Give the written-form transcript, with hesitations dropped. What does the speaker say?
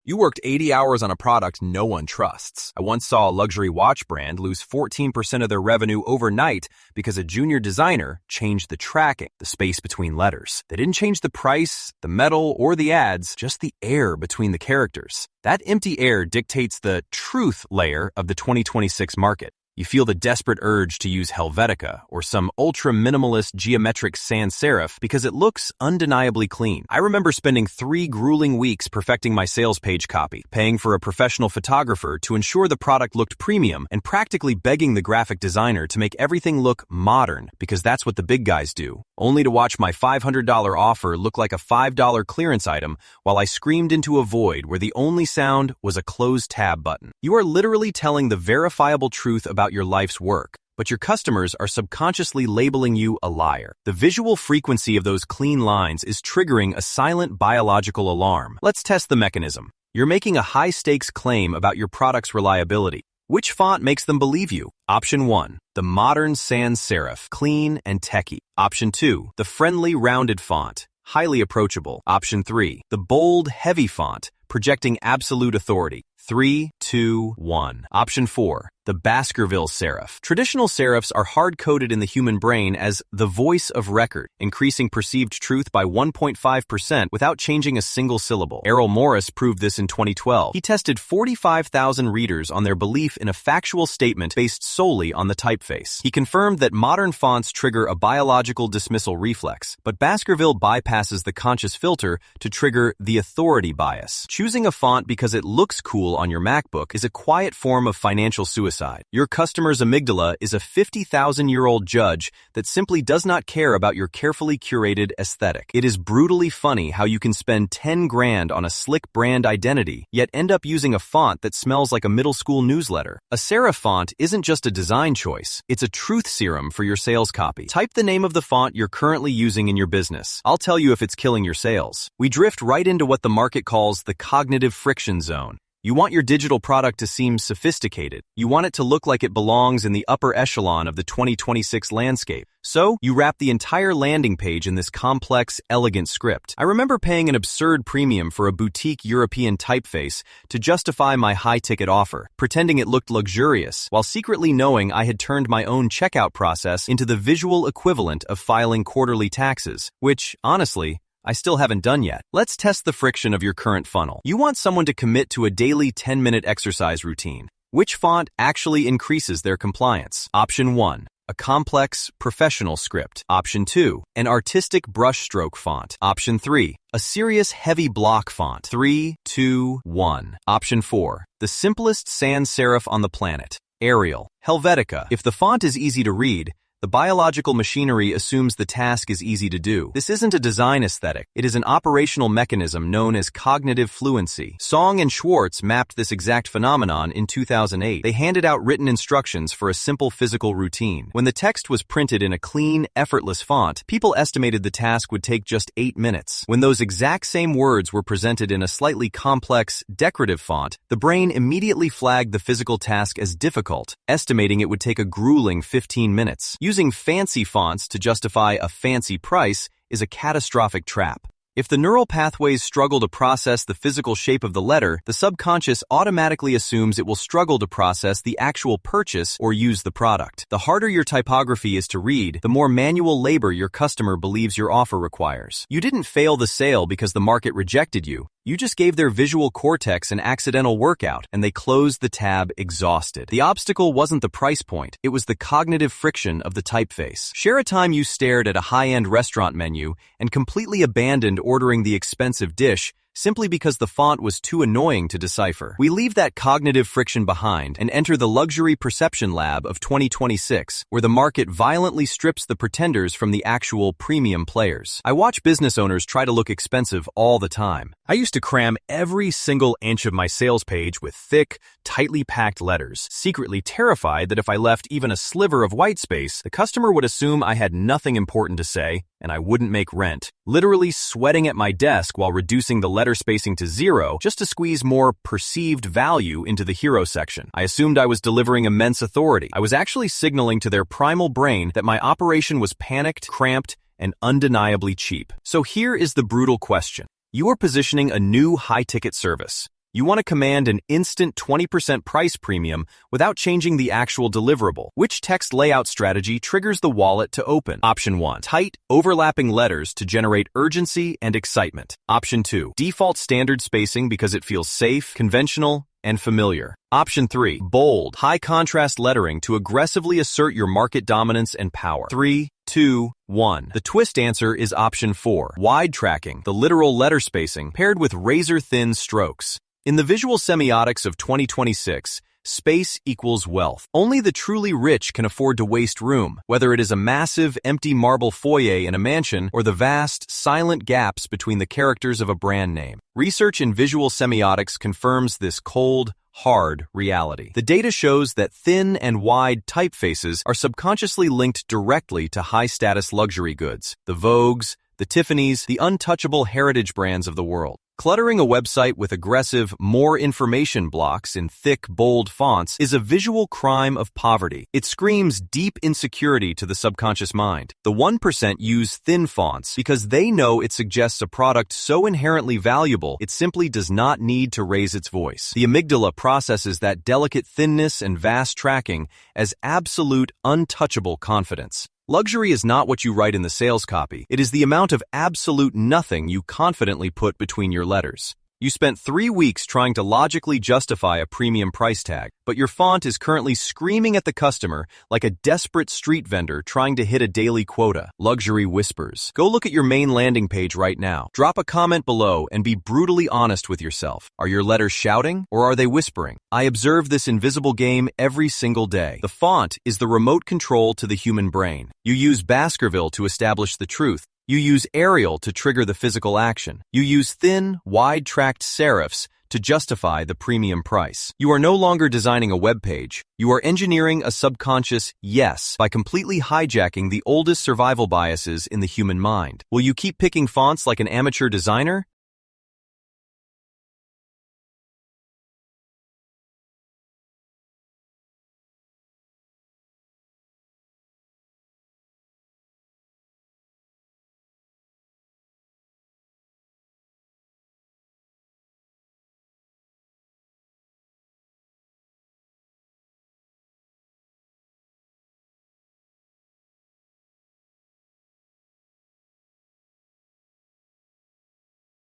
You worked 80 hours on a product no one trusts. I once saw a luxury watch brand lose 14% of their revenue overnight because a junior designer changed the tracking, the space between letters. They didn't change the price, the metal, or the ads, just the air between the characters. That empty air dictates the truth layer of the 2026 market. You feel the desperate urge to use Helvetica or some ultra-minimalist geometric sans serif because it looks undeniably clean. I remember spending 3 grueling weeks perfecting my sales page copy, paying for a professional photographer to ensure the product looked premium, and practically begging the graphic designer to make everything look modern because that's what the big guys do, only to watch my $500 offer look like a $5 clearance item while I screamed into a void where the only sound was a close tab button. You are literally telling the verifiable truth about your life's work, but your customers are subconsciously labeling you a liar. The visual frequency of those clean lines is triggering a silent biological alarm. Let's test the mechanism. You're making a high-stakes claim about your product's reliability. Which font makes them believe you? Option 1, the modern sans serif, clean and techy. Option 2, the friendly rounded font, highly approachable. Option 3, the bold, heavy font, projecting absolute authority. 3, 2, 1. Option 4, the Baskerville serif. Traditional serifs are hard-coded in the human brain as the voice of record, increasing perceived truth by 1.5% without changing a single syllable. Errol Morris proved this in 2012. He tested 45,000 readers on their belief in a factual statement based solely on the typeface. He confirmed that modern fonts trigger a biological dismissal reflex, but Baskerville bypasses the conscious filter to trigger the authority bias. Choosing a font because it looks cool on your MacBook is a quiet form of financial suicide. Your customer's amygdala is a 50,000-year-old judge that simply does not care about your carefully curated aesthetic. It is brutally funny how you can spend 10 grand on a slick brand identity, yet end up using a font that smells like a middle school newsletter. A serif font isn't just a design choice, it's a truth serum for your sales copy. Type the name of the font you're currently using in your business. I'll tell you if it's killing your sales. We drift right into what the market calls the cognitive friction zone. You want your digital product to seem sophisticated. You want it to look like it belongs in the upper echelon of the 2026 landscape. So, you wrap the entire landing page in this complex, elegant script. I remember paying an absurd premium for a boutique European typeface to justify my high-ticket offer, pretending it looked luxurious, while secretly knowing I had turned my own checkout process into the visual equivalent of filing quarterly taxes, which, honestly, I still haven't done yet. Let's test the friction of your current funnel. You want someone to commit to a daily 10-minute exercise routine. Which font actually increases their compliance? Option 1, a complex, professional script. Option 2, an artistic brushstroke font. Option 3, a serious, heavy block font. 3, 2, 1. Option 4, the simplest sans serif on the planet. Arial. Helvetica. If the font is easy to read, the biological machinery assumes the task is easy to do. This isn't a design aesthetic. It is an operational mechanism known as cognitive fluency. Song and Schwartz mapped this exact phenomenon in 2008. They handed out written instructions for a simple physical routine. When the text was printed in a clean, effortless font, people estimated the task would take just 8 minutes. When those exact same words were presented in a slightly complex, decorative font, the brain immediately flagged the physical task as difficult, estimating it would take a grueling 15 minutes. Using fancy fonts to justify a fancy price is a catastrophic trap. If the neural pathways struggle to process the physical shape of the letter, the subconscious automatically assumes it will struggle to process the actual purchase or use the product. The harder your typography is to read, the more manual labor your customer believes your offer requires. You didn't fail the sale because the market rejected you. You just gave their visual cortex an accidental workout, and they closed the tab exhausted. The obstacle wasn't the price point, it was the cognitive friction of the typeface. Share a time you stared at a high-end restaurant menu and completely abandoned ordering the expensive dish simply because the font was too annoying to decipher. We leave that cognitive friction behind and enter the luxury perception lab of 2026, where the market violently strips the pretenders from the actual premium players. I watch business owners try to look expensive all the time. I used to cram every single inch of my sales page with thick, tightly packed letters, secretly terrified that if I left even a sliver of white space, the customer would assume I had nothing important to say and I wouldn't make rent. Literally sweating at my desk while reducing the letter spacing to 0 just to squeeze more perceived value into the hero section. I assumed I was delivering immense authority. I was actually signaling to their primal brain that my operation was panicked, cramped, and undeniably cheap. So here is the brutal question. You are positioning a new high-ticket service. You want to command an instant 20% price premium without changing the actual deliverable. Which text layout strategy triggers the wallet to open? Option 1. Tight, overlapping letters to generate urgency and excitement. Option 2. Default standard spacing because it feels safe, conventional, and familiar. Option 3. Bold, high-contrast lettering to aggressively assert your market dominance and power. 3, 2, 1. The twist answer is option 4. Wide tracking, the literal letter spacing, paired with razor-thin strokes. In the visual semiotics of 2026, space equals wealth. Only the truly rich can afford to waste room, whether it is a massive, empty marble foyer in a mansion or the vast, silent gaps between the characters of a brand name. Research in visual semiotics confirms this cold, hard reality. The data shows that thin and wide typefaces are subconsciously linked directly to high-status luxury goods, the Vogues, the Tiffany's, the untouchable heritage brands of the world. Cluttering a website with aggressive, more information blocks in thick, bold fonts is a visual crime of poverty. It screams deep insecurity to the subconscious mind. The 1% use thin fonts because they know it suggests a product so inherently valuable it simply does not need to raise its voice. The amygdala processes that delicate thinness and vast tracking as absolute, untouchable confidence. Luxury is not what you write in the sales copy. It is the amount of absolute nothing you confidently put between your letters. You spent 3 weeks trying to logically justify a premium price tag, but your font is currently screaming at the customer like a desperate street vendor trying to hit a daily quota. Luxury whispers. Go look at your main landing page right now. Drop a comment below and be brutally honest with yourself. Are your letters shouting or are they whispering? I observe this invisible game every single day. The font is the remote control to the human brain. You use Baskerville to establish the truth. You use Arial to trigger the physical action. You use thin, wide-tracked serifs to justify the premium price. You are no longer designing a web page. You are engineering a subconscious yes by completely hijacking the oldest survival biases in the human mind. Will you keep picking fonts like an amateur designer?